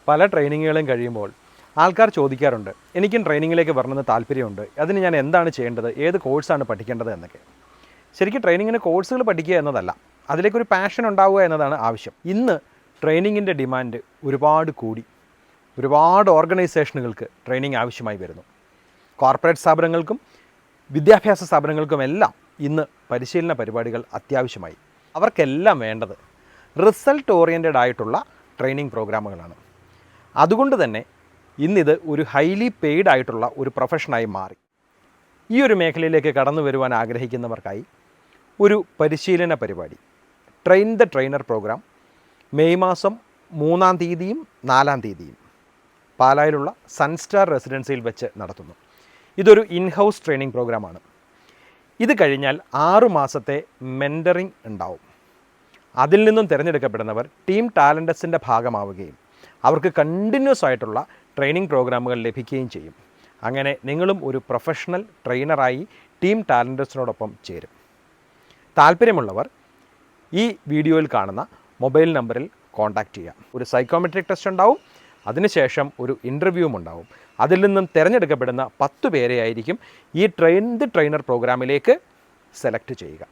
പല ട്രെയിനിങ്ങുകളും കഴിയുമ്പോൾ ആൾക്കാർ ചോദിക്കാറുണ്ട്, എനിക്കും ട്രെയിനിങ്ങിലേക്ക് വരണമെന്ന് താല്പര്യമുണ്ട്, അതിന് ഞാൻ എന്താണ് ചെയ്യേണ്ടത്, ഏത് കോഴ്സാണ് പഠിക്കേണ്ടത് എന്നൊക്കെ. ശരിക്കും ട്രെയിനിങ്ങിന് കോഴ്സുകൾ പഠിക്കുക എന്നതല്ല, അതിലേക്കൊരു പാഷൻ ഉണ്ടാവുക എന്നതാണ് ആവശ്യം. ഇന്ന് ട്രെയിനിങ്ങിൻ്റെ ഡിമാൻഡ് ഒരുപാട് കൂടി. ഒരുപാട് ഓർഗനൈസേഷനുകൾക്ക് ട്രെയിനിങ് ആവശ്യമായി വരുന്നു. കോർപ്പറേറ്റ് സ്ഥാപനങ്ങൾക്കും വിദ്യാഭ്യാസ സ്ഥാപനങ്ങൾക്കുമെല്ലാം ഇന്ന് പരിശീലന പരിപാടികൾ അത്യാവശ്യമായി. അവർക്കെല്ലാം വേണ്ടത് റിസൾട്ട് ഓറിയൻറ്റഡ് ആയിട്ടുള്ള ട്രെയിനിങ് പ്രോഗ്രാമുകളാണ്. അതുകൊണ്ട് തന്നെ ഇന്നിത് ഒരു ഹൈലി പെയ്ഡ് ആയിട്ടുള്ള ഒരു പ്രൊഫഷനായി മാറി. ഈ ഒരു മേഖലയിലേക്ക് കടന്നു വരുവാൻ ആഗ്രഹിക്കുന്നവർക്കായി ഒരു പരിശീലന പരിപാടി, train the trainer program, May മാസം 3-ാം തീയതിയും 4-ാം തീയതിയും പാലായിലുള്ള സൺസ്റ്റാർ റെസിഡൻസിയിൽ വെച്ച് നടത്തുന്നു. ഇതൊരു ഇൻഹൗസ് ട്രെയിനിങ് പ്രോഗ്രാമാണ്. ഇത് കഴിഞ്ഞാൽ 6 മാസത്തെ മെൻറ്ററിങ് ഉണ്ടാവും. അതിൽ നിന്നും തിരഞ്ഞെടുക്കപ്പെടുന്നവർ ടീം ടാലൻറ്റസിൻ്റെ ഭാഗമാവുകയും അവർക്ക് കണ്ടിന്യൂസ് ആയിട്ടുള്ള ട്രെയിനിങ് പ്രോഗ്രാമുകൾ ലഭിക്കുകയും ചെയ്യും. അങ്ങനെ നിങ്ങളും ഒരു പ്രൊഫഷണൽ ട്രെയിനറായി ടീം ടാലൻറ്റസിനോടൊപ്പം ചേരും. താല്പര്യമുള്ളവർ ഈ വീഡിയോയിൽ കാണുന്ന മൊബൈൽ നമ്പറിൽ കോൺടാക്റ്റ് ചെയ്യാം. ഒരു സൈക്കോമെട്രിക് ടെസ്റ്റ് ഉണ്ടാവും, അതിനുശേഷം ഒരു ഇൻ്റർവ്യൂവും ഉണ്ടാവും. അതിൽ നിന്നും തിരഞ്ഞെടുക്കപ്പെടുന്ന 10 പേരെ ആയിരിക്കും ഈ ട്രെയിൻ ദി ട്രെയിനർ പ്രോഗ്രാമിലേക്ക് സെലക്ട് ചെയ്യുക.